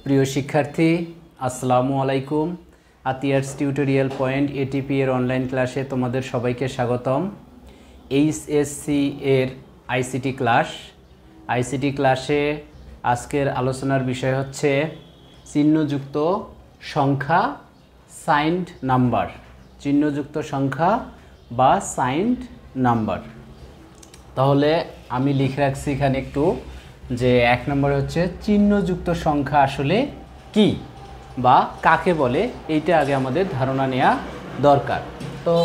প্রিয় শিক্ষার্থী, আসসালামু আলাইকুম। আতিয়ার্স টিউটোরিয়াল পয়েন্ট এটিপি এর অনলাইন ক্লাসে তোমাদের সবাইকে স্বাগতম। এইচএসসি এর আইসিটি ক্লাসে আজকের আলোচনার বিষয় হচ্ছে চিহ্নযুক্ত সংখ্যা, সাইন্ড নাম্বার। চিহ্নযুক্ত সংখ্যা বা সাইন্ড নাম্বার। তাহলে আমি লিখে রাখছি এখানে একটু যে 1 নম্বরে হচ্ছে চিহ্নযুক্ত সংখ্যা আসলে কি বা কাকে বলে, এইটা আগে আমাদের ধারণা নেওয়া দরকার। তো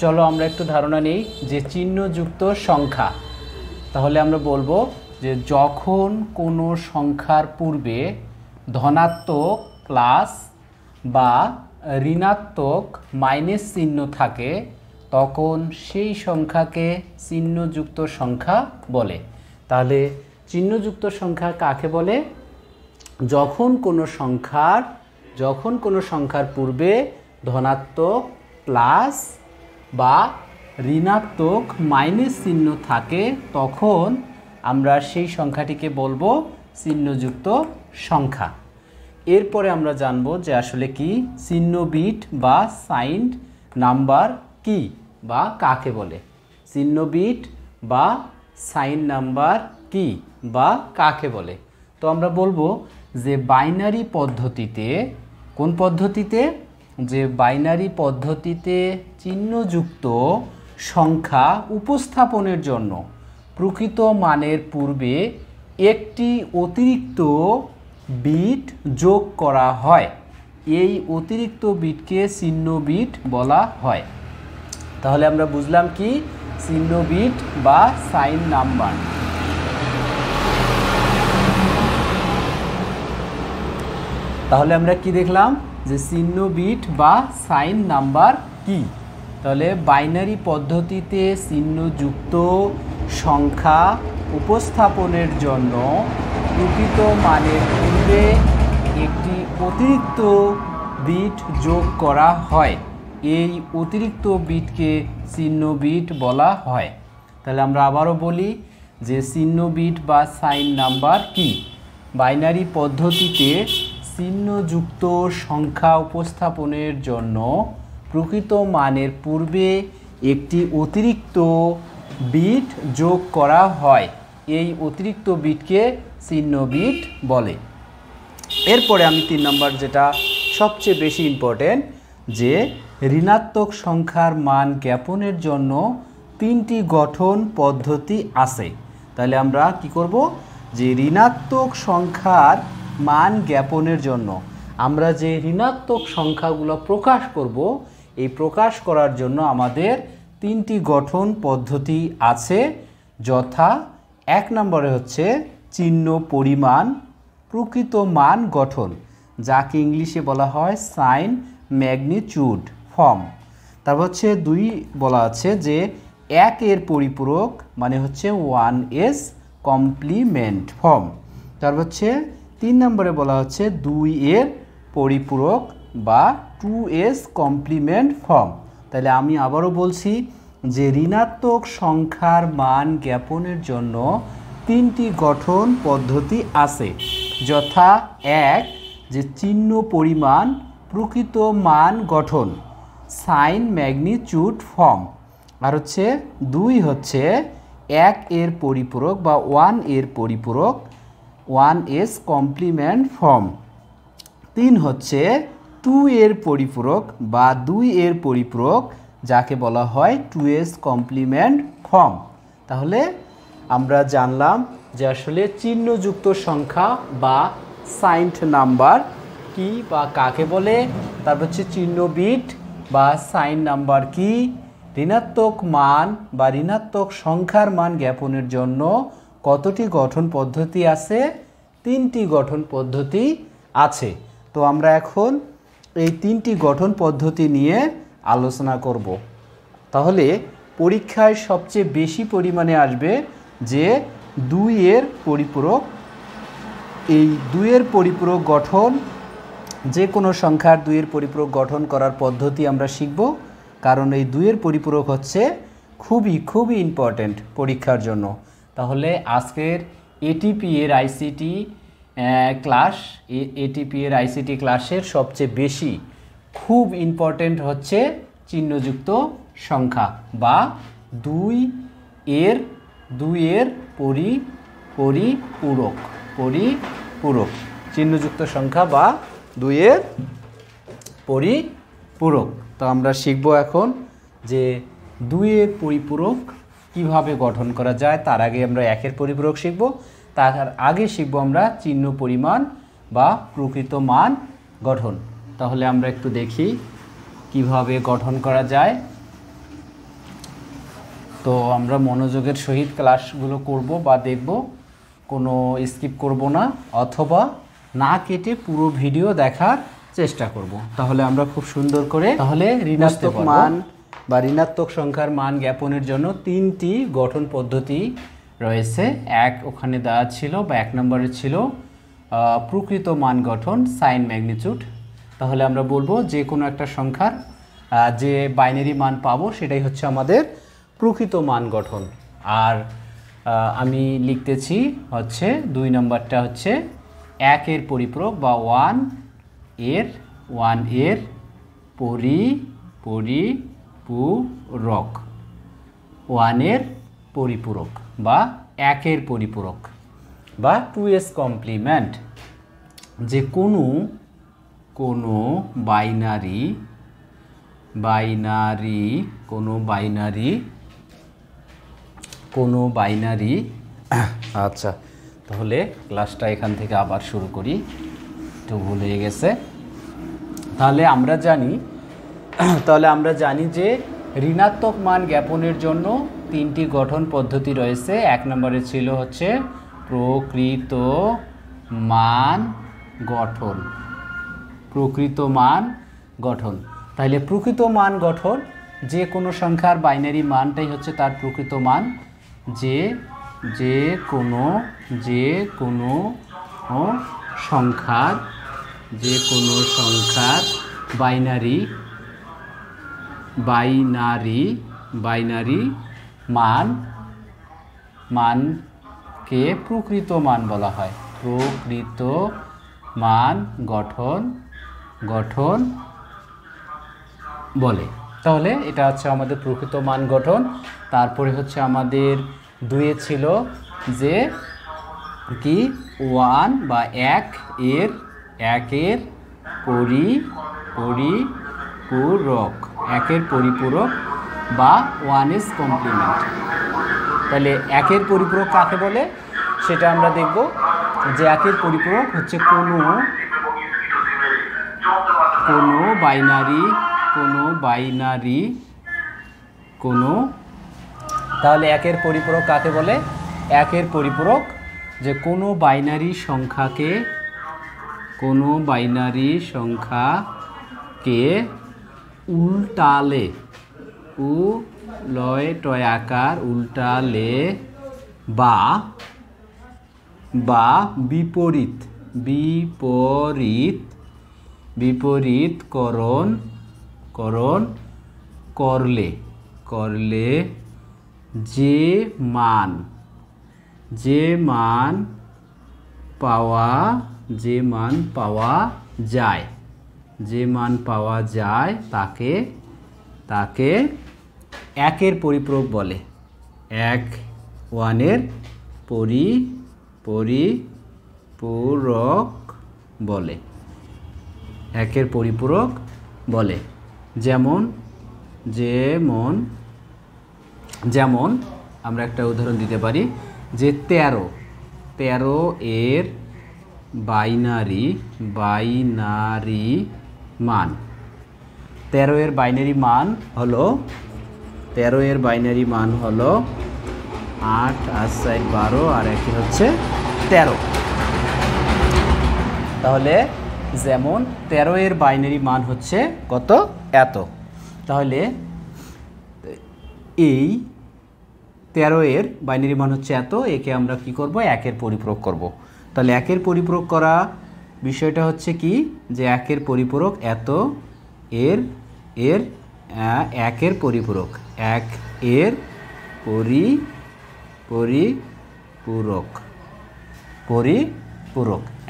চলো আমরা একটু ধারণা নেই যে চিহ্নযুক্ত সংখ্যা। তাহলে আমরা বলবো যে যখন কোনো সংখ্যার পূর্বে ধনাত্মক প্লাস বা ঋণাত্মক মাইনাস চিহ্ন থাকে তখন সেই সংখ্যাকে চিহ্নযুক্ত সংখ্যা বলে। তাহলে চিহ্নযুক্ত সংখ্যা কাকে বলে? যখন কোনো সংখ্যার পূর্বে ধনাত্মক প্লাস বা ঋণাত্মক মাইনাস চিহ্ন থাকে তখন আমরা সেই সংখ্যাটিকে বলবো চিহ্নযুক্ত সংখ্যা। এরপরে আমরা জানবো যে আসলে কি চিহ্ন বিট বা সাইন্ড নাম্বার কি বা কাকে বলে। চিহ্ন বিট বা সাইন নাম্বার কি বা কাকে বলে? তো আমরা বলবো যে বাইনারি পদ্ধতিতে, কোন পদ্ধতিতে? যে বাইনারি পদ্ধতিতে চিহ্নযুক্ত সংখ্যা উপস্থাপনের জন্য প্রকৃত মানের পূর্বে একটি অতিরিক্ত বিট যোগ করা হয়। এই অতিরিক্ত বিটকে চিহ্ন বিট বলা হয়। তাহলে আমরা বুঝলাম কি চিহ্ন বিট বা সাইন নাম্বার। তাহলে আমরা কি দেখলাম যে চিহ্ন বিট বা সাইন নাম্বার কি? তাহলে বাইনারি পদ্ধতিতে চিহ্নযুক্ত সংখ্যা উপস্থাপনের জন্য প্রকৃত মানের পূর্বে একটি অতিরিক্ত বিট যোগ করা হয়। এই অতিরিক্ত বিটকে চিহ্ন বিট বলা হয়। তাহলে আমরা আবারও বলি যে চিহ্ন বিট বা সাইন নাম্বার কি? বাইনারি পদ্ধতিতে চিহ্নযুক্ত সংখ্যা উপস্থাপনের জন্য প্রকৃত মানের পূর্বে একটি অতিরিক্ত বিট যোগ করা হয়। এই অতিরিক্ত বিটকে চিহ্ন বিট বলে। এরপরে আমি 3 নম্বর, যেটা সবচেয়ে বেশি ইম্পর্টেন্ট, যে ঋণাত্মক সংখ্যার মান জ্ঞাপনের জন্য 3টি গঠন পদ্ধতি আছে। তাহলে আমরা কি করব? যে ঋণাত্মক সংখ্যার মান জ্ঞাপনের জন্য আমরা যে ঋণাত্মক সংখ্যাগুলো প্রকাশ করব, এই প্রকাশ করার জন্য আমাদের 3টি গঠন পদ্ধতি আছে। যথা 1 নম্বরে হচ্ছে চিহ্ন পরিমাণ প্রকৃত মান গঠন, যাকে ইংলিশে বলা হয় সাইন ম্যাগনিটিউড ফর্ম। তারপর হচ্ছে 2 বলা আছে যে 1 এর পরিপূরক মানে হচ্ছে 1s কমপ্লিমেন্ট ফর্ম। তারপর হচ্ছে 3 নম্বরে বলা হচ্ছে 2 এর পরিপূরক বা 2s কমপ্লিমেন্ট ফর্ম। তাহলে আমি আবারও বলছি যে ঋণাত্মক সংখ্যার মান জ্ঞাপনের জন্য 3টি গঠন পদ্ধতি আছে। যথা 1 যে চিহ্ন পরিমাণ প্রকৃত মান গঠন সাইন ম্যাগনিটিউড ফর্ম। আর হচ্ছে 2 হচ্ছে 1 এর পরিপূরক বা 1 এর পরিপূরক 1s কমপ্লিমেন্ট ফর্ম। 3 হচ্ছে 2 এর পরিপূরক বা 2 এর পরিপূরক, যাকে বলা হয় 2s কমপ্লিমেন্ট ফর্ম। তাহলে আমরা জানলাম যে আসলে চিহ্নযুক্ত সংখ্যা বা সাইন্ড নাম্বার কি বা কাকে বলে। তারপর হচ্ছে চিহ্ন বিট বা সাইন নাম্বার কি, ঋণাত্মক মান বা ঋণাত্মক সংখ্যার মান জ্ঞাপনের জন্য কতটি গঠন পদ্ধতি আছে? 3টি গঠন পদ্ধতি আছে। তো আমরা এখন এই 3টি গঠন পদ্ধতি নিয়ে আলোচনা করব। তাহলে পরীক্ষায় সবচেয়ে বেশি পরিমাণে আসবে যে 2 এর পরিপূরক। এই 2 এর পরিপূরক গঠন, যে কোনো সংখ্যার 2 এর পরিপূরক গঠন করার পদ্ধতি আমরা শিখব, কারণ এই 2 এর পরিপূরক হচ্ছে খুবই ইম্পর্ট্যান্ট পরীক্ষার জন্য। তাহলে আজকের এটিপি এর আইসিটি ক্লাস এটিপি এর আইসিটি ক্লাসের সবচেয়ে বেশি খুব ইম্পর্টেন্ট হচ্ছে চিহ্নযুক্ত সংখ্যা বা দুই এর পরিপূরক চিহ্নযুক্ত সংখ্যা বা 2 এর পরিপূরক। তো আমরা শিখব এখন যে 2 এর পরিপূরক কিভাবে গঠন করা যায়। তার আগে আমরা 1 এর পরিপূরক শিখব, তার আগে শিখব আমরা চিহ্ন পরিমাণ বা প্রকৃত মান গঠন। তাহলে আমরা একটু দেখি কিভাবে গঠন করা যায়। তো আমরা মনোযোগের সহিত ক্লাসগুলো করব বা দেখব, কোনো স্কিপ করব না, অথবা না কেটে পুরো ভিডিও দেখার চেষ্টা করব। তাহলে আমরা খুব সুন্দর করে তাহলে ঋণাত্মক মান বা ঋণাত্মক সংখ্যার মান জ্ঞাপনের জন্য 3টি গঠন পদ্ধতি রয়েছে। ওখানে দেওয়া ছিল বা 1 নম্বরে ছিল প্রকৃত মান গঠন সাইন ম্যাগনিটিউড। তাহলে আমরা বলবো যে কোনো একটা সংখ্যার যে বাইনারি মান পাবো সেটাই হচ্ছে আমাদের প্রকৃত মান গঠন। আর আমি লিখতেছি হচ্ছে 2 নম্বরটা হচ্ছে 1 এর পরিপূরক বা 1 এর পরিপূরক 1 এর পরিপূরক বা 1 এর পরিপূরক বা 2s কমপ্লিমেন্ট। যে কোনো বাইনারি আচ্ছা, তাহলে ক্লাসটা এখান থেকে আবার শুরু করি, একটু ভুল হয়ে গেছে। তাহলে আমরা জানি যে ঋণাত্মক মান জ্ঞাপনের জন্য 3টি গঠন পদ্ধতি রয়েছে। 1 নম্বরে ছিল হচ্ছে প্রকৃত মান গঠন। তাহলে প্রকৃত মান গঠন যে কোনো সংখ্যার বাইনারি মানটাই হচ্ছে তার প্রকৃত মান। যে কোনো সংখ্যার বাইনারি মানকে প্রকৃত মান বলা হয়। প্রকৃত মান গঠন বলে। তাহলে এটা হচ্ছে আমাদের প্রকৃত মান গঠন। তারপরে হচ্ছে আমাদের 2 ছিল যে কি 1 বা 1 এর পরিপূরক বা 1s কমপ্লিমেন্ট। তাহলে 1 এর পরিপূরক কাকে বলে সেটা আমরা দেখব। যে 1 এর পরিপূরক হচ্ছে কোনো তাহলে 1 এর পরিপূরক কাকে বলে? 1 এর পরিপূরক যে কোনো বাইনারি সংখ্যাকে উল্টালে উল্টালে বা বিপরীতকরণ করলে যে মান পাওয়া যায় তাকে 1 এর পরিপূরক বলে। 1 এর পরিপূরক বলে। 1 এর পরিপূরক বলে। যেমন আমরা একটা উদাহরণ দিতে পারি যে 13 এর বাইনারি মান 13 এর বাইনারি মান হলো 8 আর 4 12 আর 1 হচ্ছে 13। তাহলে যেমন 13 এর বাইনারি মান হচ্ছে কত? এত। তাহলে এই 13 এর বাইনারি মান হচ্ছে এত, একে আমরা কি করব? 1 এর পরিপূরক করব। তাহলে 1 এর পরিপূরক করা বিষয়টা হচ্ছে কি যে 1 এর পরিপূরক এত এর 1 এর পরিপূরক 1 এর পরিপূরক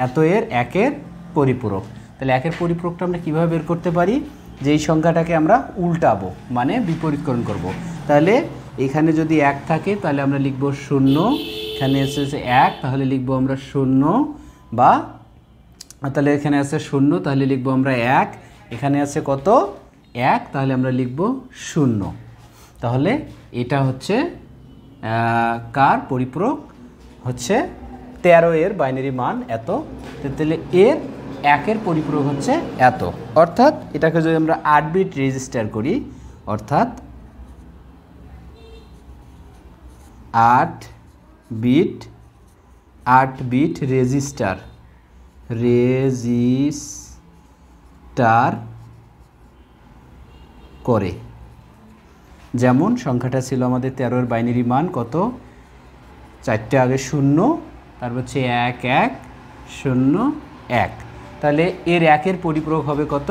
এত এর একের পরিপূরক। তাহলে একের পরিপূরকটা আমরা কীভাবে বের করতে পারি, যে এই সংখ্যাটাকে আমরা উল্টাবো, মানে বিপরীতকরণ করব। তাহলে এখানে যদি 1 থাকে তাহলে আমরা লিখব 0, এখানে এসেছে 1 তাহলে লিখব আমরা 0, বা তাহলে এখানে আছে 0 তাহলে লিখব আমরা 1, এখানে আছে কত 1 তাহলে আমরা লিখব 0। তাহলে এটা হচ্ছে কার পরিপূরক, হচ্ছে 13 এর বাইনারি মান এত। তাহলে এর একের পরিপূরক হচ্ছে এত, অর্থাৎ এটাকে যদি আমরা 8 বিট রেজিস্টার করি, অর্থাৎ 8 বিট রেজিস্টার করে। যেমন সংখ্যাটা ছিল আমাদের 13 এর বাইনারি মান কত, 4টে আগে 0, তারপর হচ্ছে 1 1 0 1। তাহলে এর একের পরিপূরক হবে কত,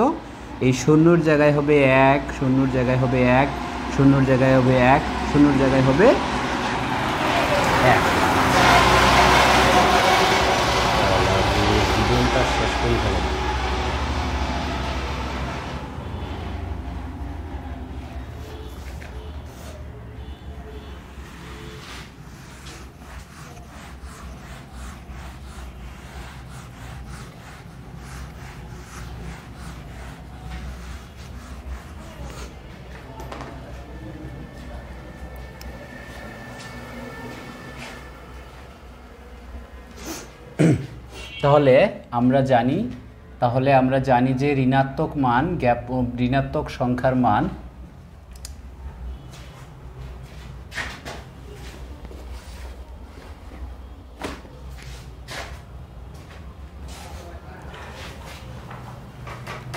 এই 0-র জায়গায় হবে 1, 0-র জায়গায় হবে 1, 0-র জায়গায় হবে 1, 0-র জায়গায় হবে 1। জীবনটা শেষ করে ফেলে। তাহলে আমরা জানি যে ঋণাত্মক সংখ্যার মান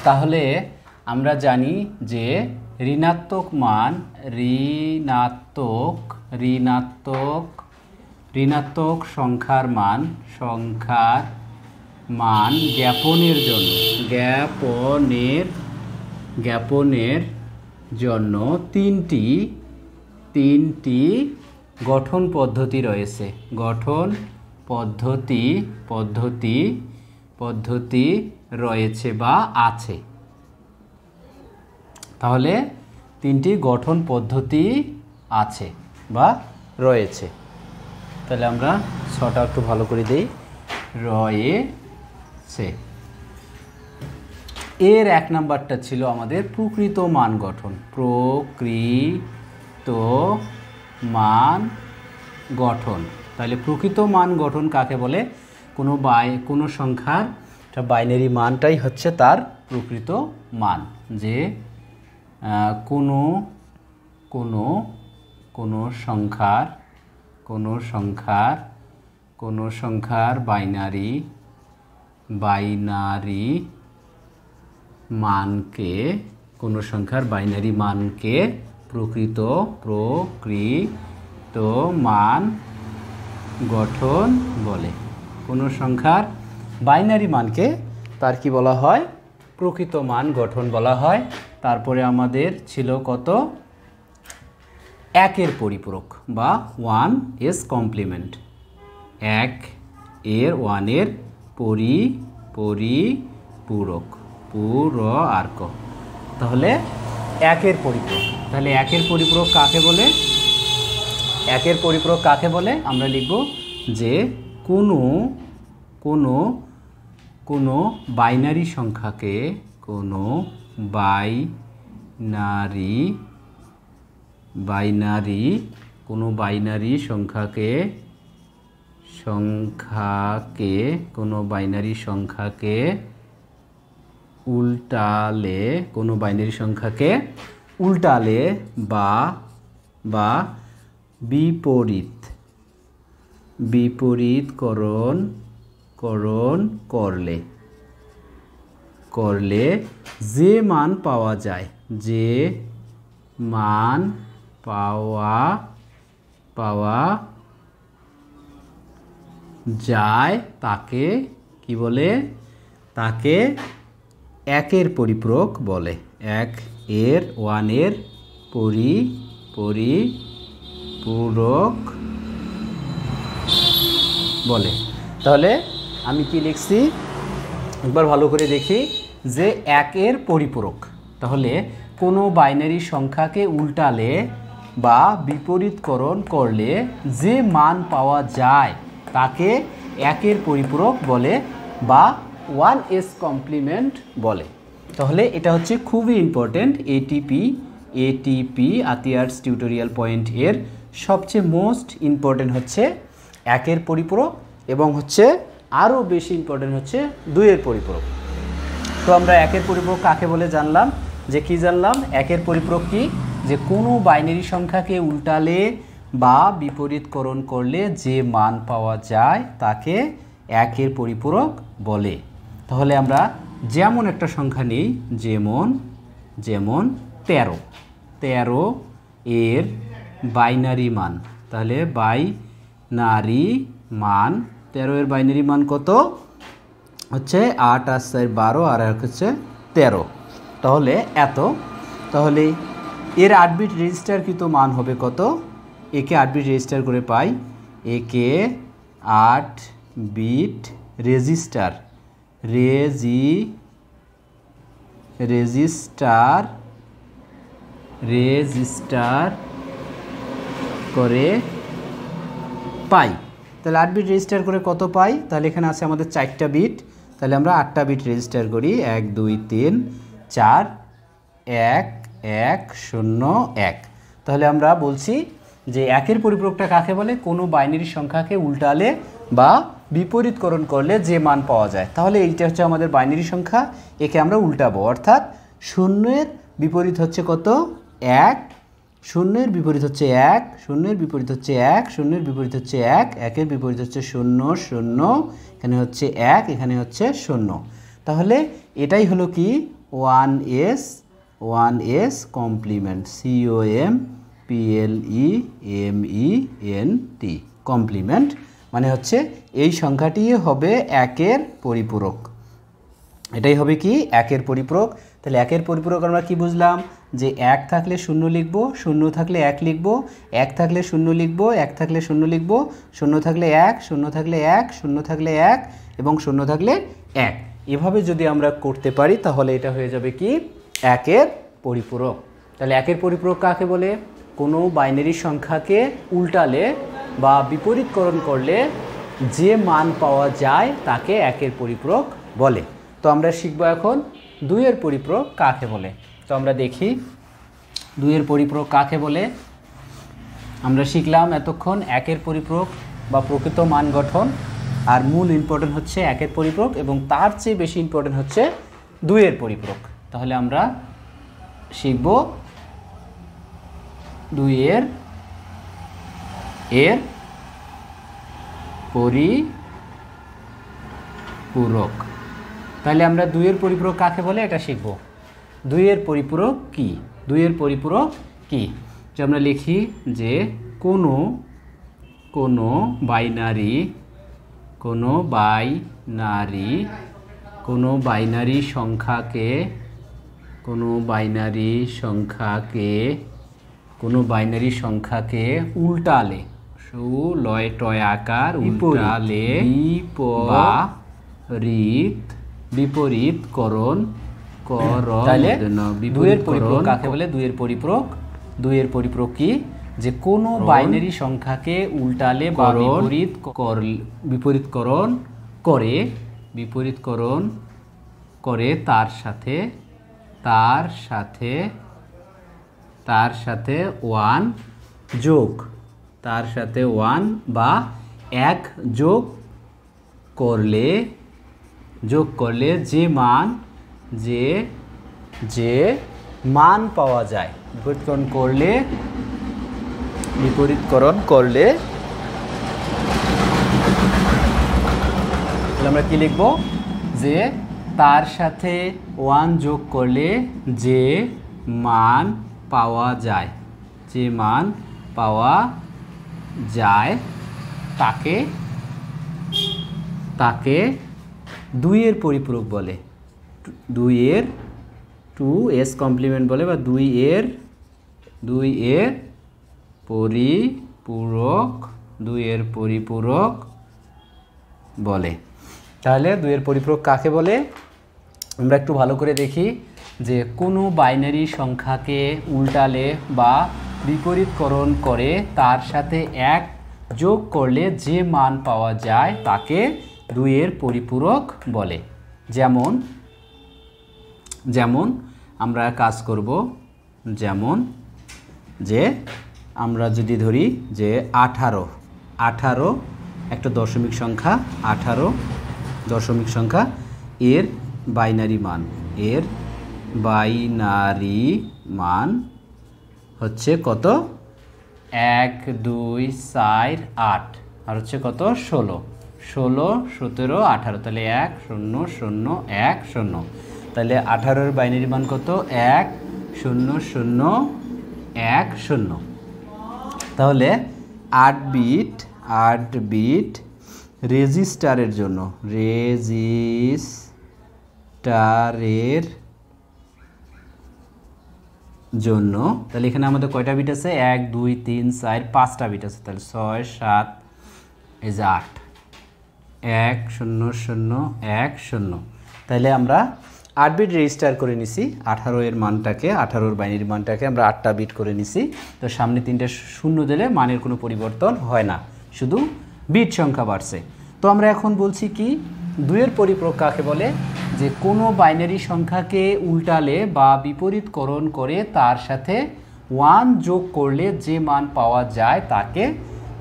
তাহলে আমরা জানি যে ঋণাত্মক সংখ্যার মান জ্ঞাপনের জন্য তিনটি গঠন পদ্ধতি রয়েছে। পদ্ধতি রয়েছে বা আছে। তাহলে তিনটি গঠন পদ্ধতি আছে বা রয়েছে। তাহলে আমরা ছটা একটু ভালো করে দেই। রয়েছে, এর 1 নাম্বারটা ছিল আমাদের প্রকৃত মান গঠন। তাহলে প্রকৃত মান গঠন কাকে বলে, কোনো সংখ্যার বাইনারি মানটাই হচ্ছে তার প্রকৃত মান। যে কোনো সংখ্যার বাইনারি মানকে প্রকৃত মান গঠন বলে। কোনো সংখ্যার বাইনারি মানকে তার কি বলা হয়, প্রকৃত মান গঠন বলা হয়। তারপরে আমাদের ছিল কত, একের পরিপূরক বা 1s কমপ্লিমেন্ট। 1 পরিপূরক তাহলে একের পরিপূরক। তাহলে একের পরিপূরক কাকে বলে, আমরা লিখব যে কোনো বাইনারি সংখ্যাকে উল্টালে বা বিপরীতকরণ করলে যে মান পাওয়া যায় তাকে কি বলে, তাকে একের পরিপূরক বলে। 1 এর পরিপূরক বলে। তাহলে আমি কি লিখছি একবার ভালো করে দেখি যে 1 এর পরিপূরক। তাহলে কোনো বাইনারি সংখ্যাকে উল্টালে বা বিপরীতকরণ করলে যে মান পাওয়া যায় তাকে 1 এর পরিপূরক বলে বা 1s কমপ্লিমেন্ট বলে। তাহলে এটা হচ্ছে খুবই ইম্পর্টেন্ট। এটিপি আতিয়ার্স টিউটোরিয়াল পয়েন্ট এর সবচেয়ে মোস্ট ইম্পর্টেন্ট হচ্ছে 1 এর পরিপূরক এবং হচ্ছে আরও বেশি ইম্পর্টেন্ট হচ্ছে 2 এর পরিপূরক। তো আমরা 1 এর পরিপূরক কাকে বলে জানলাম, যে কি জানলাম 1 এর পরিপূরক কি, যে কোনো বাইনারি সংখ্যাকে উল্টালে বা বিপরীতকরণ করলে যে মান পাওয়া যায় তাকে 1 এর পরিপূরক বলে। তাহলে আমরা যেমন একটা সংখ্যা নেই, যেমন 13 এর বাইনারি মান। তাহলে বাইনারি মান 13 এর বাইনারি মান কত হচ্ছে 8 আর 4 12 আর এক হচ্ছে 13। তাহলে এত, তাহলে এর 8 বিট রেজিস্টারকৃত মান হবে কত, একে 8 বিট রেজিস্টার করে পাই, একে 8 বিট রেজিস্টার করে পাই। তাহলে 8 বিট রেজিস্টার করে কত পাই, তাহলে এখানে আছে আমাদের 4টা বিট, তাহলে আমরা 8টা বিট রেজিস্টার করি 1 2 3 4 1 1 0 1। তাহলে আমরা বলছি যে 1 এর পরিপূরকটা কাকে বলে, কোনো বাইনারি সংখ্যাকে উল্টালে বা বিপরীতকরণ করলে যে মান পাওয়া যায়। তাহলে এইটা হচ্ছে আমাদের বাইনারি সংখ্যা, একে আমরা উল্টাবো, অর্থাৎ 0 এর বিপরীত হচ্ছে কত 1, 0 এর বিপরীত হচ্ছে 1, 0 এর বিপরীত হচ্ছে 1, 0 এর বিপরীত হচ্ছে 1, 1 এর বিপরীত হচ্ছে 0 0, এখানে হচ্ছে 1, এখানে হচ্ছে 0। তাহলে এটাই হলো কি 1s কমপ্লিমেন্ট, COMPLEMENT কমপ্লিমেন্ট, মানে হচ্ছে এই সংখ্যাটি হবে 1 এর পরিপূরক। এটাই হবে কি 1 এর পরিপূরক। তাহলে 1 এর পরিপূরক আমরা কি বুঝলাম, যে 1 থাকলে 0 লিখব, 0 থাকলে 1 লিখব, 1 থাকলে 0 লিখব, 1 থাকলে 0 লিখব, 0 থাকলে 1, 0 থাকলে 1, 0 থাকলে 1 এবং 0 থাকলে 1। এভাবে যদি আমরা করতে পারি তাহলে এটা হয়ে যাবে কি 1 এর পরিপূরক। তাহলে 1 এর পরিপূরক কাকে বলে, কোনো বাইনারি সংখ্যাকে উল্টালে বা বিপরীতকরণ করলে যে মান পাওয়া যায় তাকে 1 এর পরিপূরক বলে। তো আমরা শিখব এখন 2 এর পরিপূরক কাকে বলে। তো আমরা দেখি 2 এর পরিপূরক কাকে বলে। আমরা শিখলাম এতক্ষণ 1 এর পরিপূরক বা প্রকৃত মান গঠন, আর মূল ইম্পর্টেন্ট হচ্ছে 1 এর পরিপূরক এবং তার চেয়ে বেশি ইম্পর্টেন্ট হচ্ছে 2 এর পরিপূরক। তাহলে আমরা শিখব 2 এর পরিপূরক। তাহলে আমরা 2 এর পরিপূরক কাকে বলে এটা শিখব। 2 এর পরিপূরক কি, 2 এর পরিপূরক কি, যে আমরা লিখি যে কোনো বাইনারি সংখ্যাকে উল্টালে, লয় টয় আকার, উল্টালে বিপরীতকরণ তাহলে 2 এর পরিপূরক কাকে বলে। 2 এর পরিপূরক কি, যে কোনো বাইনারি সংখ্যাকে উল্টালে বা বিপরীতকরণ করে তার সাথে 1 বা 1 যোগ করলে যে মান পাওয়া যায়, বিপরীতকরণ করলে আমরা কি লিখব, যে তার সাথে 1 যোগ করলে যে মান পাওয়া যায় তাকে 2 এর পরিপূরক বলে। 2 এর 2s কমপ্লিমেন্ট বলে বা 2 এর পরিপূরক বলে। তাহলে 2 এর পরিপূরক কাকে বলে? আমরা একটু ভালো করে দেখি যে কোনো বাইনারি সংখ্যাকে উল্টালে বা বিপরীতকরণ করে তার সাথে 1 যোগ করলে যে মান পাওয়া যায় তাকে 2 এর পরিপূরক বলে। যেমন আমরা কাজ করব, যেমন যে আমরা যদি ধরি যে 18 একটা দশমিক সংখ্যা, 18 দশমিক সংখ্যা, এর বাইনারি মান হচ্ছে কত? 1 2 4 8 আর হচ্ছে কত? 16 17 18, তাহলে 1 0 0 1 0। তাহলে 18 এর বাইনারি মান কত? 1 0 0 1 0। তাহলে 8 বিট রেজিস্টারের জন্য, তাহলে এখানে আমাদের কয়টা বিট আছে? 1 2 3 4 5টা বিট আছে। তাহলে 6 7 এই যে 8, 1 0 0 1 0। তাহলে আমরা 8 বিট রেজিস্টার করে নিছি। 18 এর মানটাকে, 18 এর বাইনারি মানটাকে আমরা 8টা বিট করে নিছি। তো সামনে 3টে শূন্য দিলে মানের কোনো পরিবর্তন হয় না, শুধু বিট সংখ্যা বাড়ছে। তো আমরা এখন বলছি কি 2 এর পরিপূরক কাকে বলে? যে কোনো বাইনারি সংখ্যাকে উল্টালে বা বিপরীতকরণ করে তার সাথে 1 যোগ করলে যে মান পাওয়া যায় তাকে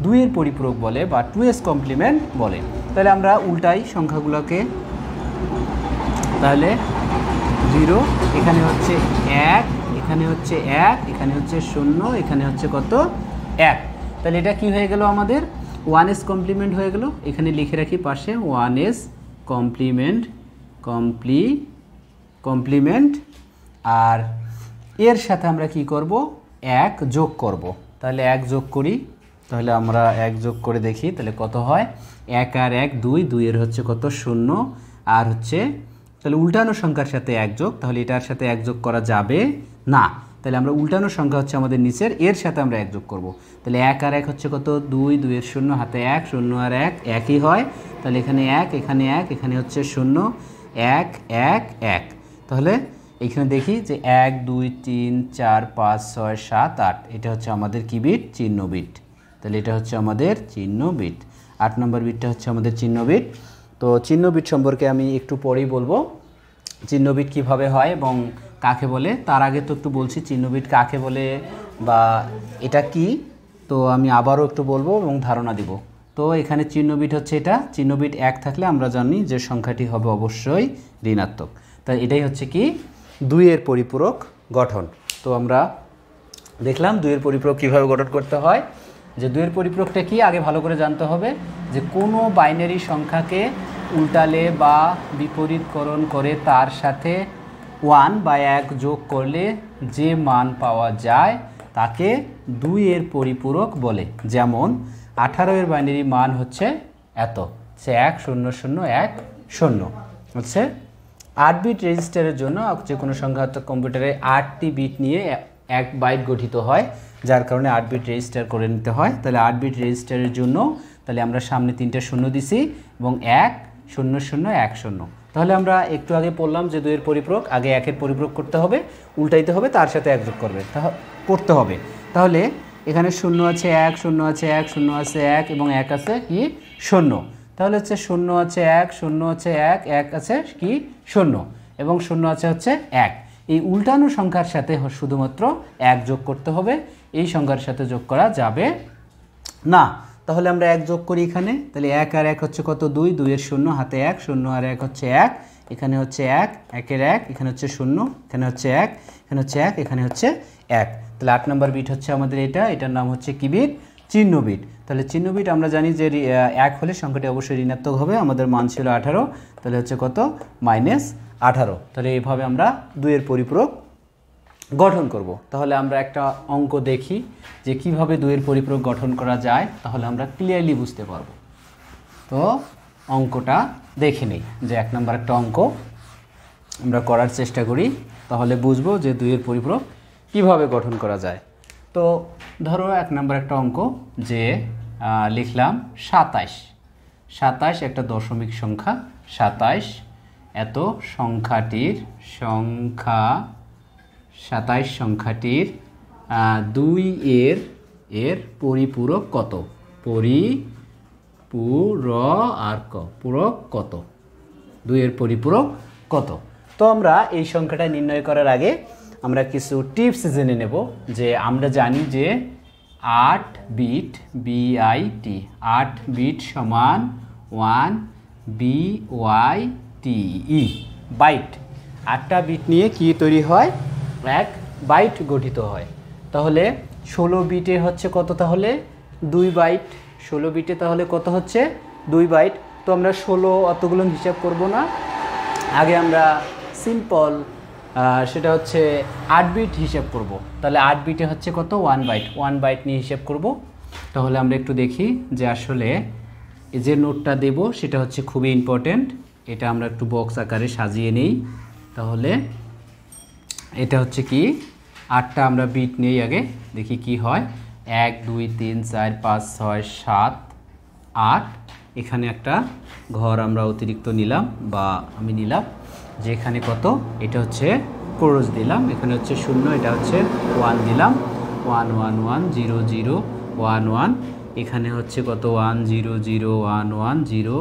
2 এর পরিপূরক বলে বা 2s কমপ্লিমেন্ট বলে। তাহলে আমরা উল্টাই সংখ্যাগুলোকে। তাহলে 0, এখানে হচ্ছে 1, এখানে হচ্ছে 1, এখানে হচ্ছে 0, এখানে হচ্ছে কত? 1। তাহলে এটা কি হয়ে গেল আমাদের? 1s কমপ্লিমেন্ট হয়ে গেল। এখানে লিখে রাখি পাশে 1s কমপ্লিমেন্ট। আর এর সাথে আমরা কি করব? 1 যোগ করব। তাহলে 1 যোগ করি। তাহলে আমরা 1 যোগ করে দেখি তাহলে কত হয়? 1 আর 1 2, 2 এর হচ্ছে কত? 0। আর হচ্ছে তাহলে উল্টানো সংখ্যার সাথে 1 যোগ, তাহলে এটার সাথে 1 যোগ করা যাবে না। তাহলে আমরা উল্টানো সংখ্যা হচ্ছে আমাদের নিচের, এর সাথে আমরা 1 যোগ করব। তাহলে 1 আর 1 হচ্ছে কত? 2, 2 এর 0 হাতে 1, 0 আর 1 একই হয়। তাহলে এখানে 1, এখানে 1, এখানে হচ্ছে 0 1 1 1। তাহলে এখানে দেখি যে 1 2 3 4 5 6 7 8, এটা হচ্ছে আমাদের কি বিট? চিহ্ন বিট। তাহলে এটা হচ্ছে আমাদের চিহ্ন বিট। 8 নম্বর বিটটা হচ্ছে আমাদের চিহ্ন বিট। তো চিহ্ন বিট সম্পর্কে আমি একটু পরেই বলবো, চিহ্ন বিট কীভাবে হয় এবং কাকে বলে। তার আগে তো একটু বলছি চিহ্ন বিট কাকে বলে বা এটা কি, তো আমি আবারও একটু বলবো এবং ধারণা দিব। তো এখানে চিহ্ন বিট হচ্ছে এটা, চিহ্ন বিট 1 থাকলে আমরা জানি যে সংখ্যাটি হবে অবশ্যই ঋণাত্মক। তাই এটাই হচ্ছে কি 2 এর পরিপূরক গঠন। তো আমরা দেখলাম 2 এর পরিপূরক কীভাবে গঠন করতে হয়। যে 2 এর পরিপূরকটা কি আগে ভালো করে জানতে হবে। যে কোনো বাইনারি সংখ্যাকে উল্টালে বা বিপরীতকরণ করে তার সাথে 1 বা 1 যোগ করলে যে মান পাওয়া যায় তাকে 2 এর পরিপূরক বলে। যেমন 18 এর বাইনারি মান হচ্ছে এত, সে 1 0 0 1 0 হচ্ছে 8 বিট রেজিস্টারের জন্য যে কোনো সংখ্যাত্মক কম্পিউটারে 8টি বিট নিয়ে 1 বাইট গঠিত হয়, যার কারণে 8 বিট রেজিস্টার করে নিতে হয়। তাহলে 8 বিট রেজিস্টারের জন্য তাহলে আমরা সামনে 3টে শূন্য দিছি এবং 1 0 0 1 0। তাহলে আমরা একটু আগে বললাম যে 2 এর পরিপূরক আগে 1 এর পরিপূরক করতে হবে, উল্টাইতে হবে, তার সাথে 1 যোগ করতে হবে। তাহলে এখানে 0 আছে 1, 0 আছে 1, 0 আছে 1 এবং 1 আছে কি 0। তাহলে হচ্ছে 0 আছে 1, 0 আছে 1, 1 আছে কি 0 এবং 0 আছে হচ্ছে 1। এই উল্টানো সংখ্যার সাথে শুধুমাত্র 1 যোগ করতে হবে, এই সংখ্যার সাথে যোগ করা যাবে না। তাহলে আমরা 1 যোগ করি এখানে। তাহলে 1 আর 1 হচ্ছে কত? 2, 2 এর 0 হাতে 1, 0 আর 1 হচ্ছে 1, এখানে হচ্ছে 1 1 এর 1, এখানে হচ্ছে 0, এখানে হচ্ছে 1, এখানে হচ্ছে 1, এখানে হচ্ছে 1। তাহলে 8 নম্বর বিট হচ্ছে আমাদের এটার নাম হচ্ছে কি বিট? চিহ্ন বিট। তাহলে চিহ্ন বিট আমরা জানি যে 1 হলে সংখ্যাটি অবশ্যই ঋণাত্মক হবে। আমাদের মান ছিল 18, তাহলে হচ্ছে কত? -18। তাহলে এইভাবে আমরা 2 এর পরিপূরক গঠন করব। তাহলে আমরা একটা অঙ্ক দেখি যে কিভাবে 2 এর পরিপূরক গঠন করা যায়, তাহলে আমরা ক্লিয়ারলি বুঝতে পারব। তো অঙ্কটা দেখে নিই যে 1 নম্বর একটা অঙ্ক আমরা করার চেষ্টা করি, তাহলে বুঝবো যে 2 এর পরিপূরক কিভাবে গঠন করা যায়। তো ধরো 1 নম্বর একটা অঙ্ক যে লিখলাম 27 একটা দশমিক সংখ্যা, 27 এত সংখ্যাটির 27 সংখ্যাটির 2 এর পরিপূরক কত? পূরক কত? 2 এর পরিপূরক কত? তো আমরা এই সংখ্যাটা নির্ণয় করার আগে আমরা কিছু টিপস জেনে নেব। যে আমরা জানি যে 8 বিট BIT 8 বিট সমান 1 BYTE বাইট। 8টা বিট নিয়ে কি তৈরি হয়? এক বাইট গঠিত হয়। তাহলে 16 বিটে হচ্ছে কত? তাহলে 2 বাইট। 16 বিটে তাহলে কত হচ্ছে? 2 বাইট। তো আমরা 16 অতগুলো হিসাব করব না, আগে আমরা সিম্পল সেটা হচ্ছে 8 বিট হিসাব করব। তাহলে 8 বিটে হচ্ছে কত? 1 বাইট। 1 বাইট নিয়ে হিসাব করব। তাহলে আমরা একটু দেখি যে আসলে যে নোটটা দেব সেটা হচ্ছে খুবই ইম্পর্টেন্ট। এটা আমরা একটু বক্স আকারে সাজিয়ে নেই। তাহলে এটা হচ্ছে কি 8টা আমরা বিট নেই, আগে দেখি কি হয়। 1 2 3 4 5 6 7 8। এখানে একটা ঘর আমরা অতিরিক্ত নিলাম, বা আমি নিলাম যে এখানে কত, এটা হচ্ছে ক্রস দিলাম, এখানে হচ্ছে 0, এটা হচ্ছে 1 দিলাম। 1 1 1 0 0 1 1। এখানে হচ্ছে কত? 1 0 0 1 1 0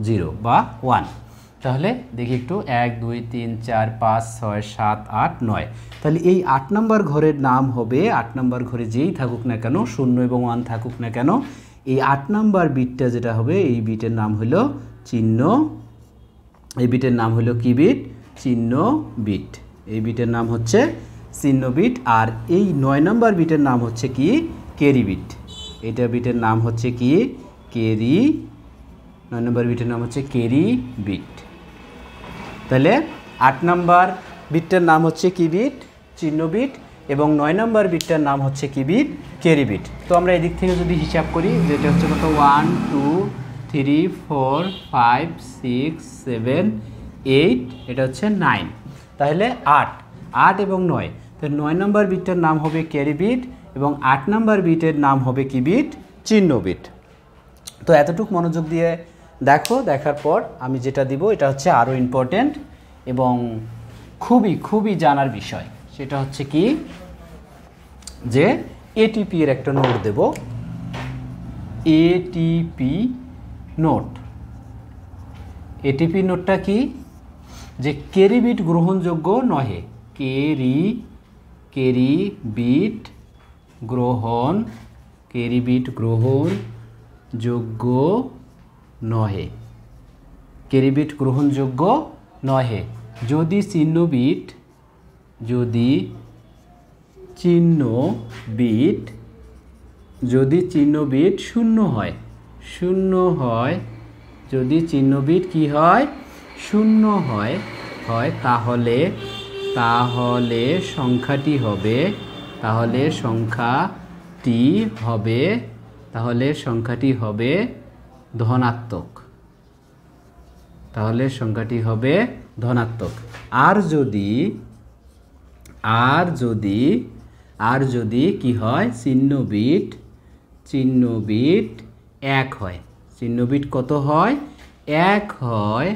0 বা 1। তাহলে দেখি একটু 1 2 3 4 5 6 7 8 9। তাহলে এই 8 নম্বর ঘরের নাম হবে, 8 নম্বর ঘরে যেই থাকুক না কেন, 0 এবং 1 থাকুক না কেন, এই 8 নম্বর বিটটা যেটা হবে এই বিটের নাম হলো চিহ্ন। এই বিটের নাম হলো কি বিট? চিহ্ন বিট। এই বিটের নাম হচ্ছে চিহ্ন বিট। আর এই 9 নম্বর বিটের নাম হচ্ছে কি? Carry bit. এটা বিটের নাম হচ্ছে কি? ক্যারি। 9 নম্বর বিটের নাম হচ্ছে ক্যারি বিট। তাহলে 8 নম্বর বিটটার নাম হচ্ছে কি বিট? চিহ্ন বিট। এবং 9 নম্বর বিটটার নাম হচ্ছে কি বিট? Carry bit. তো আমরা এদিক থেকে যদি হিসাব করি, যেটা হচ্ছে কত? 1 2 3 4 5 6 7 8, এটা হচ্ছে 9। তাহলে 8 এবং 9। তো 9 নম্বর বিটটার নাম হবে ক্যারি বিট এবং 8 নম্বর বিটের নাম হবে কি বিট? চিহ্ন বিট। তো এতটুকু মনোযোগ দিয়ে দেখো। দেখার পর আমি যেটা দিব এটা হচ্ছে আরও ইম্পর্টেন্ট এবং খুবই জানার বিষয়। সেটা হচ্ছে কি যে এটিপি এর একটা নোট দেব। ATP note. এটিপি নোটটা কি? যে ক্যারি বিট গ্রহণযোগ্য নহে। ক্যারি বিট গ্রহণযোগ্য নহে। ক্যারি বিট গ্রহণযোগ্য নহে যদি চিহ্ন বিট 0 হয়। যদি চিহ্ন বিট কি হয়? 0 হয় তাহলে সংখ্যাটি হবে ধনাত্মক। আর যদি কি হয়? চিহ্ন বিট 1 হয়। চিহ্ন বিট কত হয়? 1 হয়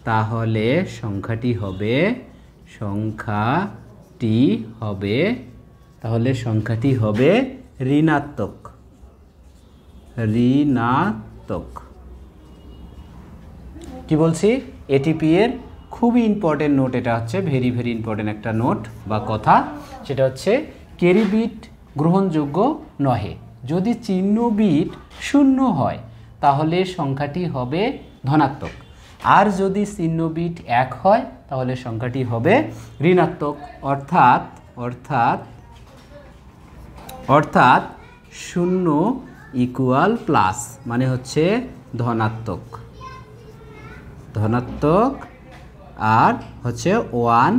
তাহলে সংখ্যাটি হবে ঋণাত্মক। কি বলছি? এটিপি এর খুবই ইম্পর্টেন্ট নোট এটা হচ্ছে, ভেরি ইম্পর্টেন্ট একটা নোট বা কথা। সেটা হচ্ছে ক্যারি বিট গ্রহণযোগ্য নহে যদি চিহ্ন বিট 0 হয় তাহলে সংখ্যাটি হবে ধনাত্মক। আর যদি চিহ্ন বিট 1 হয় তাহলে সংখ্যাটি হবে ঋণাত্মক। অর্থাৎ 0 ইকুয়াল প্লাস মানে হচ্ছে ধনাত্মক, আর হচ্ছে 1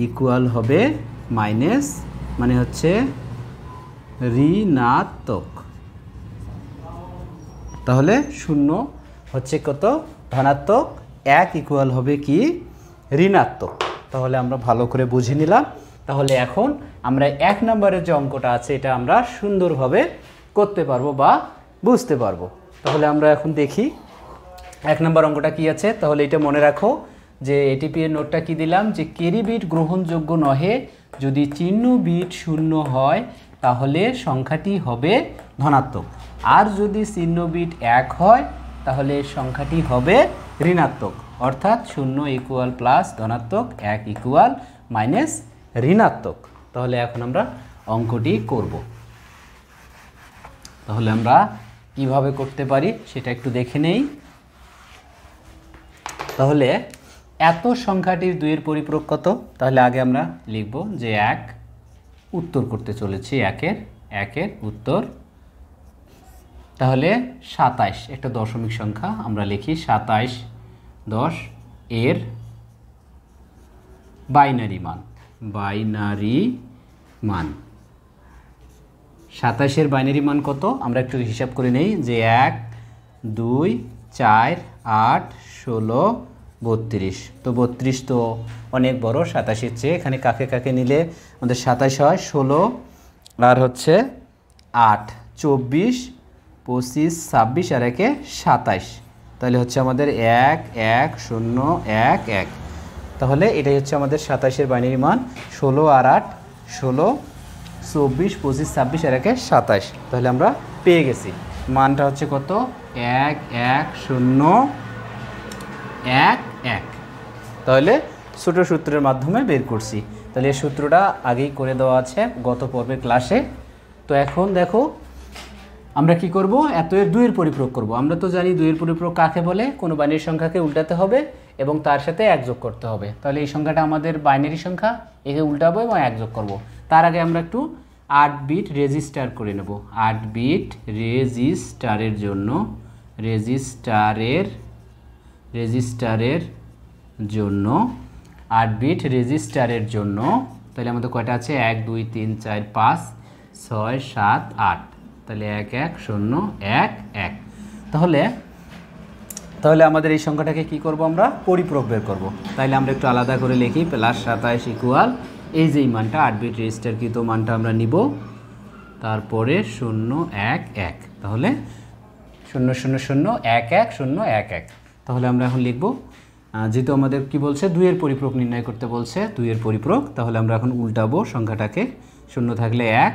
ইকুয়াল হবে মাইনাস মানে হচ্ছে ঋণাত্মক। তাহলে 0 হচ্ছে কত? ধনাত্মক। 1 ইকুয়াল হবে কি? ঋণাত্মক। তাহলে আমরা ভালো করে বুঝে নিলাম। তাহলে এখন আমরা 1 নম্বরের যে অঙ্কটা আছে এটা আমরা সুন্দরভাবে করতে পারবো বা বুঝতে পারবো। তাহলে আমরা এখন দেখি 1 নম্বর অঙ্কটা কি আছে, তাহলে এটা মনে রাখো যে এটিপি এর নোটটা কি দিলাম, যে ক্যারি বিট গ্রহণযোগ্য নহে যদি চিহ্ন বিট শূন্য হয় তাহলে সংখ্যাটি হবে ধনাত্মক, আর যদি চিহ্ন বিট 1 হয় তাহলে সংখ্যাটি হবে ঋণাত্মক, অর্থাৎ 0 ইকুয়াল প্লাস ধনাত্মক, 1 ইকুয়াল মাইনাস ঋণাত্মক। তাহলে এখন আমরা অঙ্কটি করব। তাহলে আমরা কিভাবে করতে পারি সেটা একটু দেখে নেই। তাহলে এত সংখ্যাটির 2 এর পরিপূরক কত, তাহলে আগে আমরা লিখব যে 1 উত্তর করতে চলেছি, 1 এর উত্তর। তাহলে 27 একটা দশমিক সংখ্যা, আমরা লিখি 27 10 এর বাইনারি মান, 27 এর বাইনারি মান কত আমরা একটু হিসাব করে নেই, যে 1 2 4 8 16 32। তো 32 তো অনেক বড় 27 এর চেয়ে, এখানে কাকে কাকে নিলে আমাদের 27 হয়, 16 আর হচ্ছে 8 24 25 26 আর 1 27, তাহলে হচ্ছে আমাদের 1 1 0 1 1। তাহলে এটাই হচ্ছে আমাদের 27 এর বাইনারি মান, 16 আর 8 16 24 25 26 আর 1 27। তাহলে আমরা পেয়ে গেছি মানটা হচ্ছে কত, 1 1 0 1 1। তাহলে ছোট সূত্রের মাধ্যমে বের করছি। তাহলে এই সূত্রটা আগেই করে দেওয়া আছে গত পর্বের ক্লাসে। তো এখন দেখো আমরা কি করব, এত এর 2 এর পরিপূরক করব। আমরা তো জানি 2 এর পরিপূরক কাকে বলে, কোনো বাইনারি সংখ্যাকে উল্টাতে হবে এবং তার সাথে 1 যোগ করতে হবে। তাহলে এই সংখ্যাটা আমাদের বাইনারি সংখ্যা, একে উল্টাবো এবং 1 যোগ করব। তার আগে আমরা একটু 8 বিট রেজিস্টার করে নেব। 8 বিট রেজিস্টারের জন্য, রেজিস্টারের জন্য 8 বিট রেজিস্টারের জন্য, তাহলে আমাদের কয়টা আছে, 1 2 3 4 5 6 7 8, তাহলে 1 1 0 1 1। তাহলে আমাদের এই সংখ্যাটাকে কি করব, আমরা পরিপূরক বের করব। তাহলে আমরা একটু আলাদা করে লিখি, প্লাস 27 ইকুয়াল এই যে মানটা 8 বিট রেজিস্টারকৃত মানটা আমরা নিব, তারপরে 0 1 1, তাহলে 0 0 0 1 1 0 1 1। তাহলে আমরা এখন লিখব, যেহেতু আমাদের কি বলছে 2 এর পরিপূরক নির্ণয় করতে বলছে, 2 এর পরিপূরক, তাহলে আমরা এখন উল্টাবো সংখ্যাটাকে। 0 থাকলে 1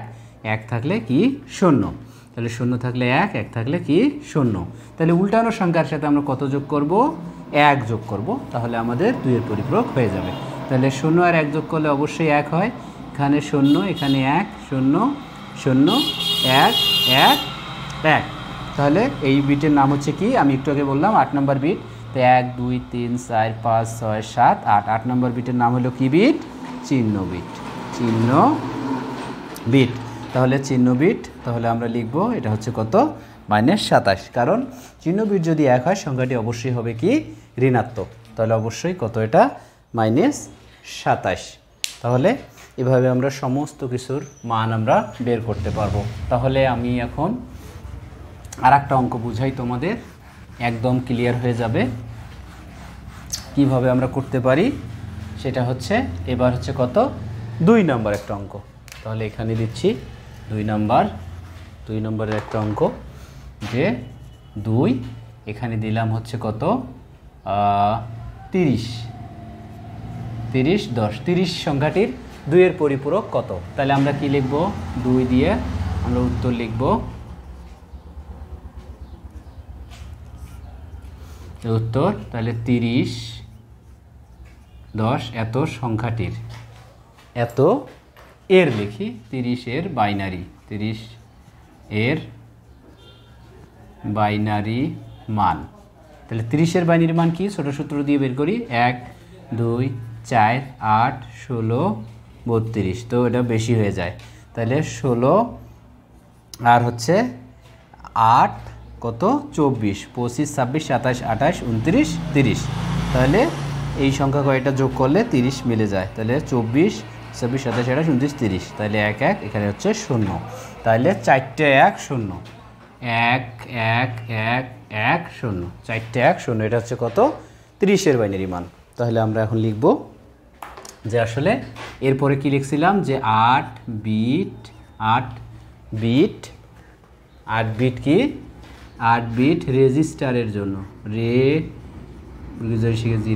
1 থাকলে কি 0, তাহলে 0 থাকলে 1 1 থাকলে কি 0। তাহলে উল্টানো সংখ্যার সাথে আমরা কত যোগ করব, 1 যোগ করব, তাহলে আমাদের 2 এর পরিপূরক হয়ে যাবে। তাহলে 0 আর 1 যোগ করলে অবশ্যই 1 হয়, এখানে 0 এখানে 1 0 0 1 1 1। তাহলে এই বিটের নাম হচ্ছে কি, আমি একটু আগে বললাম 8 নম্বর বিট। তো 1 2 3 4 5 6 7 8, 8 নম্বর বিটের নাম হলো কি বিট, চিহ্ন বিট, চিহ্ন বিট। তাহলে চিহ্ন বিট, তাহলে আমরা লিখব এটা হচ্ছে কত, -27, কারণ চিহ্ন বিট যদি 1 হয় সংখ্যাটি অবশ্যই হবে কি ঋণাত্মক, তাহলে অবশ্যই কত এটা -27। তাহলে এভাবে আমরা সমস্ত কিছুর মান আমরা বের করতে পারবো। তাহলে আমি এখন আরেকটা অঙ্ক বুঝাই তোমাদের, একদম ক্লিয়ার হয়ে যাবে কিভাবে আমরা করতে পারি। সেটা হচ্ছে এবার হচ্ছে কত, 2 নম্বর একটা অঙ্ক। তাহলে এখানে দিচ্ছি 2 নম্বরের একটা অঙ্ক, যে 2 এখানে দিলাম হচ্ছে কত, 30 30 10, 30 সংখ্যাটির 2 এর পরিপূরক কত। তাহলে আমরা কি লিখব, 2 দিয়ে আমরা উত্তর লিখব, উত্তর তাহলে 30 10 এত সংখ্যাটির, এত এর লিখি 30 এর বাইনারি, 30 এর বাইনারি মান। তাহলে 30 এর বাইনারি মান কি, ছোট সূত্র দিয়ে বের করি, 1 2 4 8 16 32, তো এটা বেশি হয়ে যায়। তাহলে 16 আর হচ্ছে 8 কত, 24 25 26 27 28 29 30। তাহলে এই সংখ্যা কয়টা যোগ করলে 30 মিলে যায়, তাহলে 24 26 27 28 29 30, তাহলে 1 1 এখানে হচ্ছে 0, তাহলে 4টে 1 0 1 1 1 1 0, 4টে 1 0, এটা হচ্ছে কত, 30 এর বাইনারি মান। তাহলে আমরা এখন লিখব যে আসলে এরপরে কি লিখছিলাম, যে 8 বিট কি 8 বিট রেজিস্টারের জন্য শিখেছি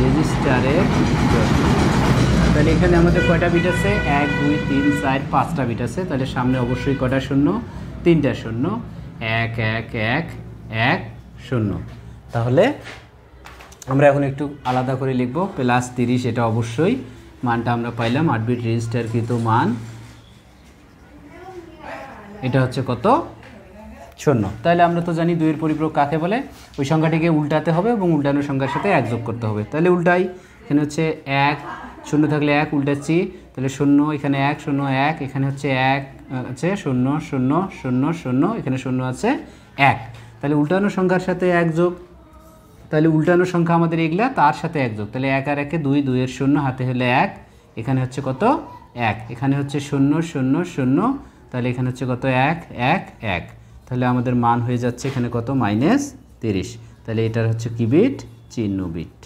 রেজিস্টারের জন্য। তাহলে এখানে আমাদের কয়টা বিট আছে? 1 2 3 4 5টা বিট আছে। তাহলে সামনে অবশ্যই কয়টা শূন্য? 3টা শূন্য, 1 1 1 1 0। তাহলে আমরা এখন একটু আলাদা করে লিখব +30, এটা অবশ্যই মানটা আমরা পাইলাম 8 বিট রেজিস্টারকৃত মান, এটা হচ্ছে কত? 0। তাহলে আমরা তো জানি 2 এর পরিপূরক কাকে বলে, ওই সংখ্যাটিকে উল্টাতে হবে এবং উল্টানোর সংখ্যার সাথে 1 যোগ করতে হবে। তাহলে উল্টাই, এখানে হচ্ছে 1, 0 থাকলে 1 উল্টাচ্ছি, তাহলে 0, এখানে 1 0 1, এখানে হচ্ছে 1 আছে 0 0 0 0, এখানে 0 আছে 1। তাহলে উল্টানোর সংখ্যার সাথে 1 যোগ, তাহলে উল্টানোর সংখ্যা আমাদের এগুলা, তার সাথে 1 যোগ, তাহলে 1 আর 1 2, 2 এর 0 হাতে হলে 1, এখানে হচ্ছে কত? 1, এখানে হচ্ছে 0 0 0, তাহলে এখানে হচ্ছে কত? 1 1 1। তাহলে আমাদের মান হয়ে যাচ্ছে এখানে কত? -30। তাহলে এটার হচ্ছে কি বিট? চিহ্ন বিট,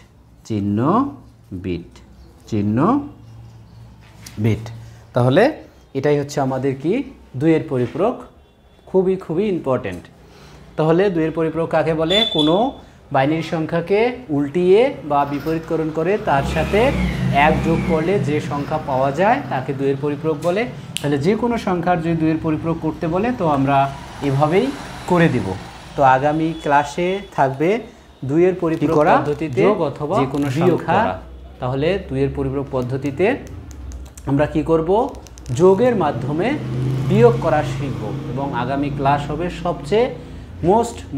চিহ্ন বিট, চিহ্ন বিট। তাহলে এটাই হচ্ছে আমাদের কি 2 এর পরিপূরক, খুবই ইম্পর্টেন্ট। তাহলে 2 এর পরিপূরক কাকে বলে? কোনো বাইনারি সংখ্যাকে উল্টিয়ে বা বিপরীতকরণ করে তার সাথে 1 যোগ করলে যে সংখ্যা পাওয়া যায় তাকে 2 এর পরিপূরক বলে। তাহলে যে কোনো সংখ্যার যদি 2 এর পরিপূরক করতে বলে তো আমরা এভাবেই করে দিব। তো আগামী ক্লাসে থাকবে 2 এর পরিপূরক পদ্ধতিতে যোগ অথবা যে কোনো সংখ্যা। তাহলে 2 এর পরিপূরক পদ্ধতিতে আমরা কি করব? যোগের মাধ্যমে বিয়োগ করা শিখব, এবং আগামী ক্লাস হবে সবচেয়ে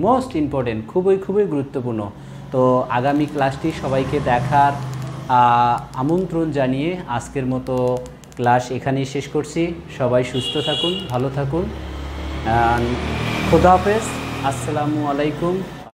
মোস্ট ইম্পর্টেন্ট, খুবই গুরুত্বপূর্ণ। তো আগামী ক্লাসটি সবাইকে দেখার আমন্ত্রণ জানিয়ে আজকের মতো ক্লাস এখানেই শেষ করছি। সবাই সুস্থ থাকুন, ভালো থাকুন, খোদা হাফেজ, আসসালামু আলাইকুম।